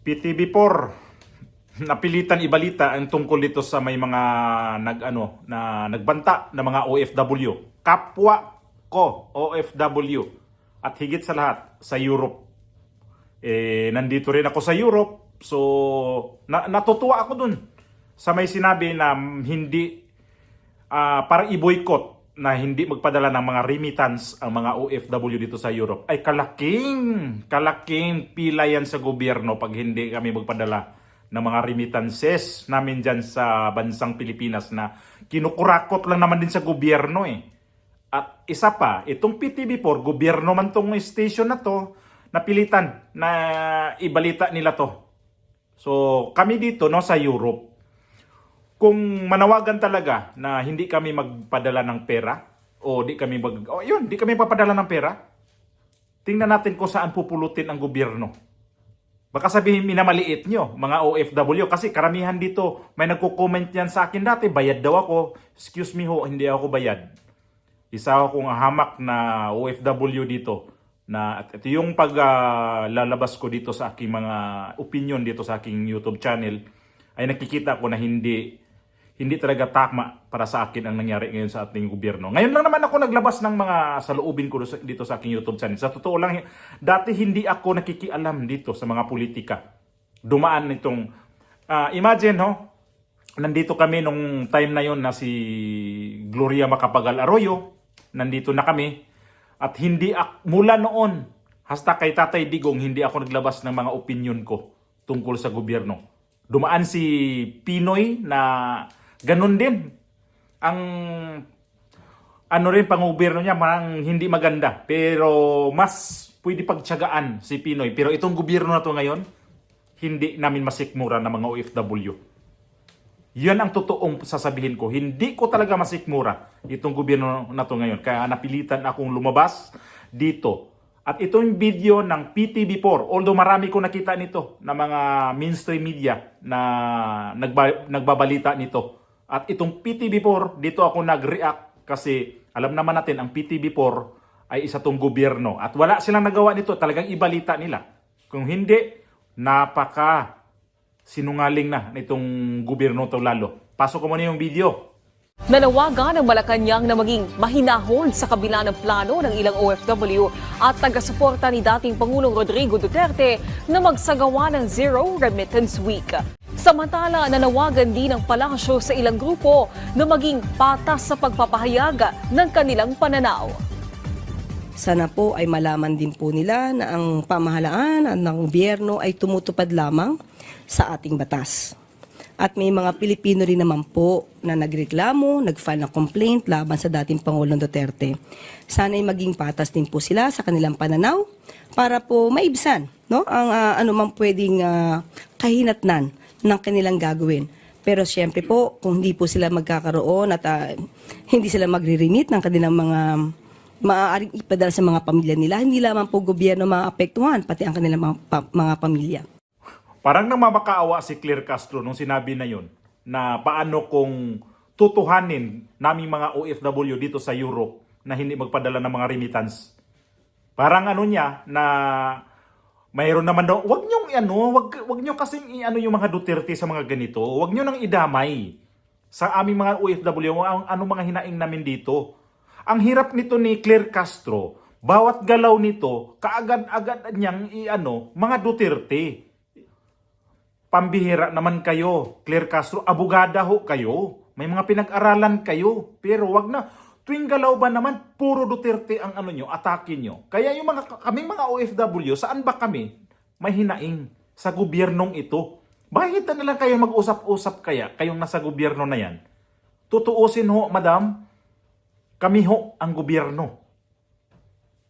PTV4 napilitan ibalita ang tungkol dito sa may mga nagbanta na mga OFW. Kapwa ko OFW at higit sa lahat sa Europe. Nandito rin ako sa Europe, so natutuwa ako dun sa may sinabi na hindi para i-boycott na hindi magpadala ng mga remittance ang mga OFW dito sa Europe. Ay kalaking pila yan sa gobyerno pag hindi kami magpadala ng mga remittances namin dyan sa bansang Pilipinas na kinukurakot lang naman din sa gobyerno eh. At isa pa, itong PTV4, gobyerno man tong station na to, napilitan na ibalita nila to. So kami dito no sa Europe, kung manawagan talaga na hindi kami magpadala ng pera o di kami di kami papadala ng pera, tingnan natin kung saan pupulutin ang gobyerno. Baka sabihin minamaliit nyo, mga OFW, kasi karamihan dito may nagko-comment yan sa akin dati, bayad daw ako. Excuse me ho, hindi ako bayad. Isa akong hamak na OFW dito. Na ito yung paglalabas ko dito sa aking mga opinion dito sa aking YouTube channel, ay nakikita ko na hindi talaga tama para sa akin ang nangyari ngayon sa ating gobyerno. Ngayon lang naman ako naglabas ng mga saloobin ko dito sa aking YouTube channel. Sa totoo lang, dati hindi ako nakikialam dito sa mga politika. Dumaan nitong, imagine nandito kami nung time na yon na si Gloria Macapagal Arroyo, nandito na kami. At mula noon, hasta kay Tatay Digong, hindi ako naglabas ng mga opinion ko tungkol sa gobyerno. Dumaan si Pinoy na ganun din. Ang pang-gobyerno niya, marang hindi maganda. Pero mas pwede pagtiyagaan si Pinoy. Pero itong gobyerno na to ngayon, hindi namin masikmura ng mga OFW. Yan ang totoong sasabihin ko. Hindi ko talaga masikmura itong gobyerno na to ngayon. Kaya napilitan akong lumabas dito. At itong video ng PTV4, although marami ko nakita nito na mga mainstream media na nagbabalita nito. At itong PTV4, dito ako nag-react kasi alam naman natin ang PTV4 ay isa tong gobyerno. At wala silang nagawa nito, talagang ibalita nila. Kung hindi, napaka sinungaling na nitong gobyerno to lalo. Pasok ko muna yung video. Nanawagan ang Malacanang na maging mahinahon sa kabila ng plano ng ilang OFW at taga-suporta ni dating Pangulong Rodrigo Duterte na magsagawa ng Zero Remittance Week. Samantala, nanawagan din ang palasyo sa ilang grupo na maging patas sa pagpapahayag ng kanilang pananaw. Sana po ay malaman din po nila na ang pamahalaan at ng gobyerno ay tumutupad lamang sa ating batas. At may mga Pilipino rin naman po na nagreklamo, nag-file ng complaint laban sa dating Pangulong Duterte. Sana ay maging patas din po sila sa kanilang pananaw para po maibsan ang anumang pwedeng kahinatnan ng kanilang gagawin. Pero siyempre po, kung hindi po sila magkakaroon at hindi sila magre-remit ng kanilang mga maaaring ipadala sa mga pamilya nila, hindi lamang po gobyerno maapektuhan, pati ang kanilang mga pamilya. Parang nang mamakaawa si Claire Castro nung sinabi na yun, na paano kung tutuhanin naming mga OFW dito sa Europe na hindi magpadala ng mga remittance. Parang niya na mayroon naman daw, wag nyo kasing yung mga Duterte sa mga ganito, wag nyo nang idamay sa aming mga OFW, ano mga hinaing namin dito. Ang hirap nito ni Claire Castro, bawat galaw nito, kaagad-agad niyang mga Duterte. Pambihira naman kayo, Claire Castro, abogada ho kayo. May mga pinag-aralan kayo. Pero wag na, tuwing galaw ba naman, puro Duterte ang atake nyo. Kaya yung kaming mga OFW, saan ba kami may hinaing sa gobyernong ito? Bakit na lang kayo mag-usap-usap kayong nasa gobyerno na yan? Tutuusin ho, madam, kami ho ang gobyerno.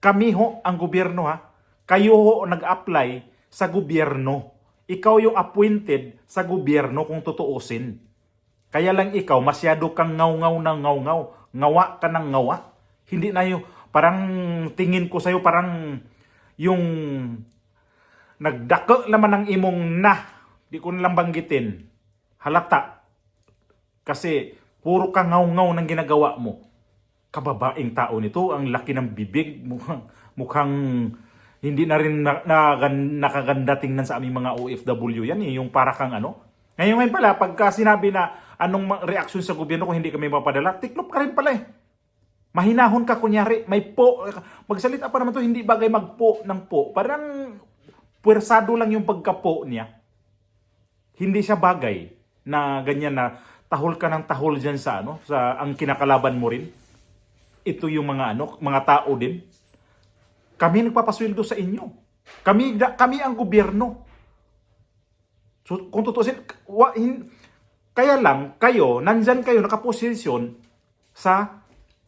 Kami ho ang gobyerno ha. Kayo ho nag-apply sa gobyerno. Ikaw yung appointed sa gobyerno kung tutuusin. Kaya lang ikaw, masyado kang ngaw-ngaw ng ngaw-ngaw. Ngawa ka ng ngawa. Hindi na yung, parang tingin ko sa'yo, parang yung nagdako naman ng imong di ko nalang banggitin. Halata. Kasi puro ka ngaw-ngaw ng ginagawa mo. Kababaeng tao nito, ang laki ng bibig, mukhang hindi na rin nakaganda tingnan sa aming mga OFW yan eh, yung para kang ano. Ngayon pala, pagka sinabi na anong reaksyon sa gobyerno kung hindi kami mapadala, tiklop ka rin pala eh. Mahinahon ka kunyari, may po, magsalita pa naman to, hindi bagay magpo ng po. Parang puwersado lang yung pagkapo niya. Hindi siya bagay na ganyan na tahol ka ng tahol dyan sa ano, sa ang kinakalaban mo rin. Ito yung mga ano, mga tao din. Kami nagpapasweldo sa inyo. Kami ang gobyerno. So, kung tutusin, kaya lang, kayo, nandyan kayo, nakaposisyon sa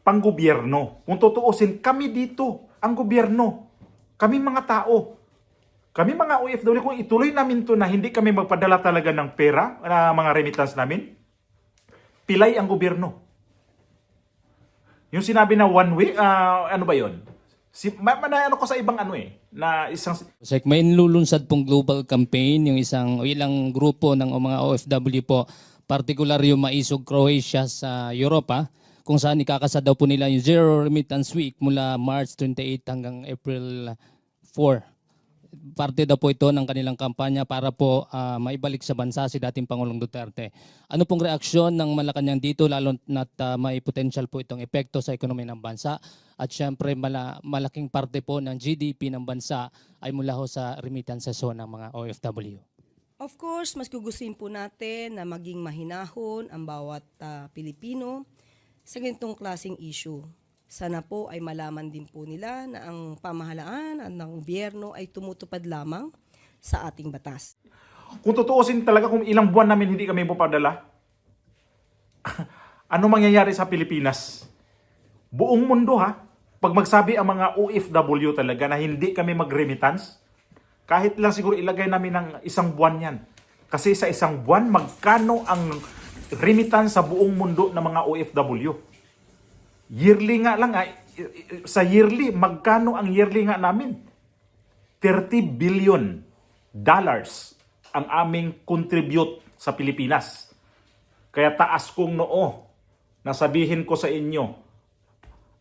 panggobyerno. Kung tutuusin, kami dito, ang gobyerno. Kami mga tao. Kami mga OFW, kung ituloy namin to na hindi kami magpadala talaga ng pera, na mga remittance namin, pilay ang gobyerno. Yung sinabi na one way, ano ba yun? Ano ko sa ibang ano eh, na isang... May inilulunsad pong global campaign, yung ilang grupo ng mga OFW po, particular yung Maisog Croatia sa Europa, kung saan ikakasa daw po nila yung Zero Remittance Week mula March 28 hanggang April 4. Parte daw po ito ng kanilang kampanya para po maibalik sa bansa si dating Pangulong Duterte. Ano pong reaksyon ng Malacanang dito, lalo na't may potential po itong epekto sa ekonomiya ng bansa at syempre malaking parte po ng GDP ng bansa ay mula ho sa remittances ho ng mga OFW. Of course, mas gugustuhin po natin na maging mahinahon ang bawat Pilipino sa ganitong klaseng issue. Sana po ay malaman din po nila na ang pamahalaan at ng gobyerno ay tumutupad lamang sa ating batas. Kung tutuusin talaga kung ilang buwan namin hindi kami papadala, ano mangyayari sa Pilipinas? Buong mundo ha, pag magsabi ang mga OFW talaga na hindi kami mag-remittance, kahit lang siguro ilagay namin ng isang buwan yan. Kasi sa isang buwan, magkano ang remittance sa buong mundo ng mga OFW? Yearly nga lang, sa yearly, magkano ang yearly nga namin? $30 billion ang aming contribute sa Pilipinas. Kaya taas kong noo na sabihin ko sa inyo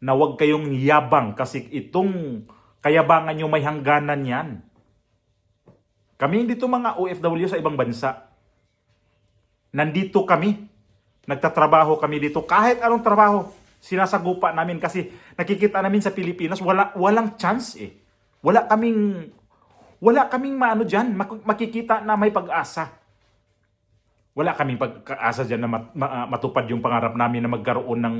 na huwag kayong yabang kasi itong kayabangan nyo may hangganan yan. Kami dito mga OFW sa ibang bansa. Nandito kami. Nagtatrabaho kami dito. Kahit anong trabaho, sinasagupa namin kasi nakikita namin sa Pilipinas walang chance eh. Wala kaming maano diyan, makikita na may pag-asa. Wala kaming pag-asa diyan na matupad yung pangarap namin na magkaroon ng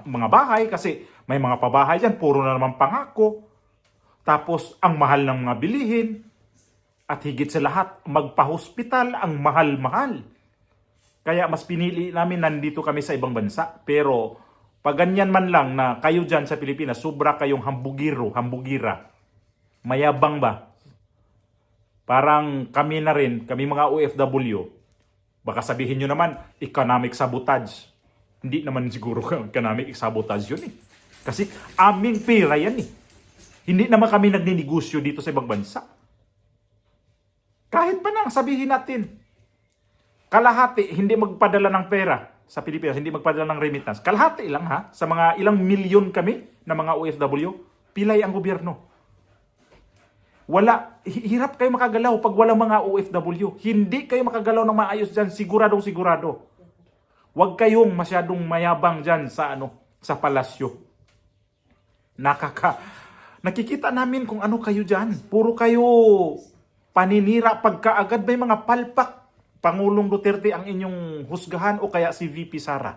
mga bahay kasi may mga pabahay diyan puro na naman pangako. Tapos ang mahal ng mga bilihin at higit sa lahat magpa-hospital ang mahal-mahal. Kaya mas pinili namin nandito kami sa ibang bansa pero pag ganyan man lang na kayo dyan sa Pilipinas, sobra kayong hambugira. Mayabang ba? Parang kami na rin, kami mga OFW, baka sabihin nyo naman, economic sabotage. Hindi naman siguro economic sabotage yun eh. Kasi aming pera yan eh. Hindi naman kami nagninegosyo dito sa ibang bansa. Kahit pa nang sabihin natin, kalahati hindi magpadala ng pera sa Pilipinas, hindi magpadala ng remittance. Kalahati lang ha, sa mga ilang milyon kami na mga OFW, pilay ang gobyerno. Hirap kayo makagalaw pag walang mga OFW. Hindi kayo makagalaw ng maayos dyan, sigurado. Huwag kayong masyadong mayabang dyan sa palasyo. Nakikita namin kung ano kayo dyan. Puro kayo paninira pagkaagad may mga palpak. Pangulong Duterte ang inyong husgahan o kaya si VP Sara.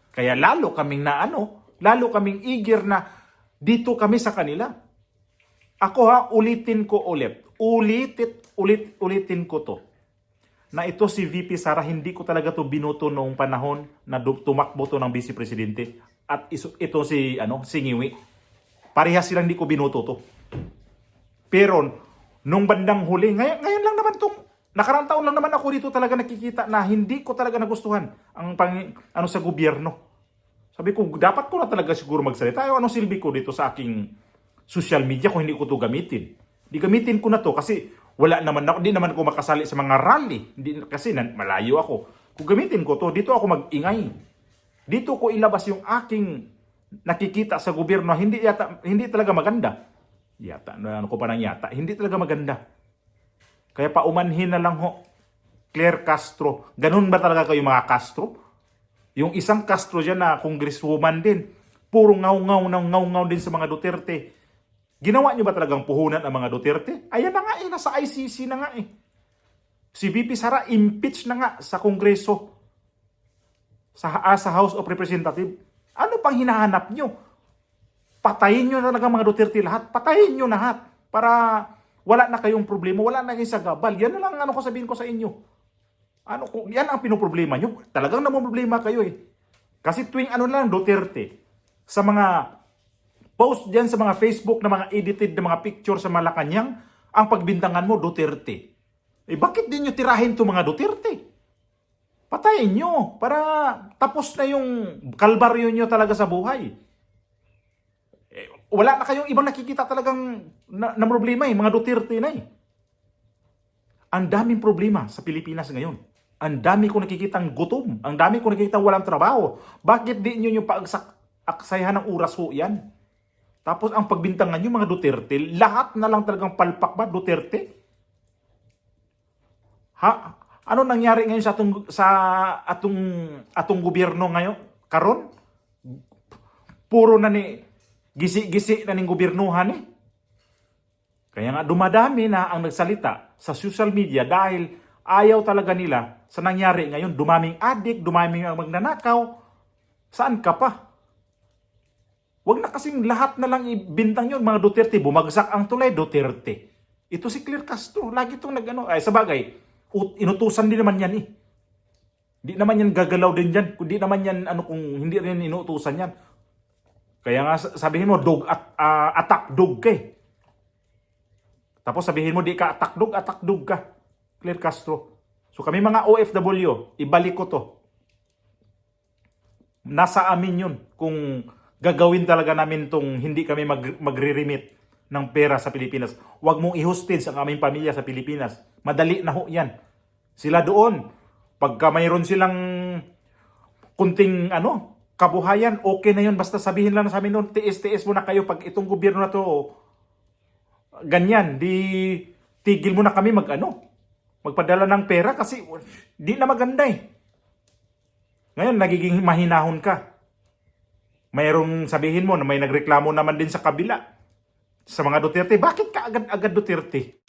Kaya lalo kaming lalo kaming eager na dito kami sa kanila. Ako ha, ulitin ko to. Na ito si VP Sara, hindi ko talaga to binoto noong panahon na tumakbo to ng Vice Presidente. At ito si Ngiwi. Parehas silang hindi ko binoto to. Pero nung bandang huli, ngayon lang naman tong nakarang taon lang naman ako dito talaga nakikita na hindi ko talaga nagustuhan ang sa gobyerno. Sabi ko, dapat ko na talaga siguro magsalita. Ano silbi ko dito sa aking social media kung hindi ko to gamitin? Di gamitin ko na to kasi di naman ako makasali sa mga rally. Kasi malayo ako. Kung gamitin ko to, dito ako mag-ingay. Dito ko ilabas yung aking nakikita sa gobyerno hindi talaga maganda. Yata, ano ko pa ng yata. Hindi talaga maganda. Kaya paumanhin na lang ho. Claire Castro. Ganun ba talaga kayo mga Castro? Yung isang Castro dyan na congresswoman din. Puro ngaw-ngaw din sa mga Duterte. Ginawa nyo ba talagang puhunan ang mga Duterte? Ayan na nga eh, nasa ICC na nga eh. Si VP Sara, impeach na nga sa Kongreso. Sa House of Representatives. Ano pang hinahanap nyo? Patayin nyo talaga mga Duterte lahat. Patayin nyo lahat. Para wala na kayong problema. Wala na kayong sagabal. Yan na lang ano ko sabihin ko sa inyo. Yan ang pinoproblema nyo. Talagang namumroblema kayo eh. Kasi tuwing ano lang Duterte. Sa mga post dyan sa mga Facebook na mga edited na mga picture sa Malacanang, ang pagbintangan mo Duterte. Eh bakit din nyo tirahin to mga Duterte? Patayin nyo para tapos na yung kalbaryo nyo talaga sa buhay. Wala na kayong ibang nakikita talagang na problema eh, mga Duterte na eh. Ang daming problema sa Pilipinas ngayon. Ang dami ko nakikitang gutom. Ang dami ko nakikitang walang trabaho. Bakit di nyo yung pagsaksayahan ng oras ho yan? Tapos ang pagbintangan nyo mga Duterte, lahat na lang talagang palpak ba Duterte? Ano nangyari ngayon sa atong gobyerno ngayon? Karon? Puro na ni gisi-gisi na ning gobyernuhan eh. Kaya nga dumadami na ang nagsalita sa social media dahil ayaw talaga nila sa nangyari ngayon. Dumaming adik, dumaming ang magnanakaw. Saan ka pa? Wag na kasing lahat na lang ibintang yun, mga Duterte. Bumagsak ang tulay, Duterte. Ito si Claire Castro. Lagi itong nag-ano. Ay, sabagay, inutusan din naman yan eh. Hindi naman yan gagalaw din dyan. Kundi naman yan, kung hindi rin inutusan yan. Kaya nga sabihin mo, attack dog ka eh. Tapos sabihin mo, di ka attack dog ka. Claire Castro. So kami mga OFW, ibalik ko to. Nasa amin yun kung gagawin talaga namin tong hindi kami magre-remit ng pera sa Pilipinas. Huwag mong i-hostage ang aming pamilya sa Pilipinas. Madali na ho yan. Sila doon, pagka mayroon silang kunting kabuhayan, okay na yun. Basta sabihin lang sa amin noon, tiis-tiis mo na kayo pag itong gobyerno na to, ganyan, di tigil mo na kami magpadala ng pera kasi di na maganda eh. Ngayon, nagiging mahinahon ka. Mayroong sabihin mo na may nagreklamo naman din sa kabila sa mga Duterte. Bakit ka agad-agad Duterte?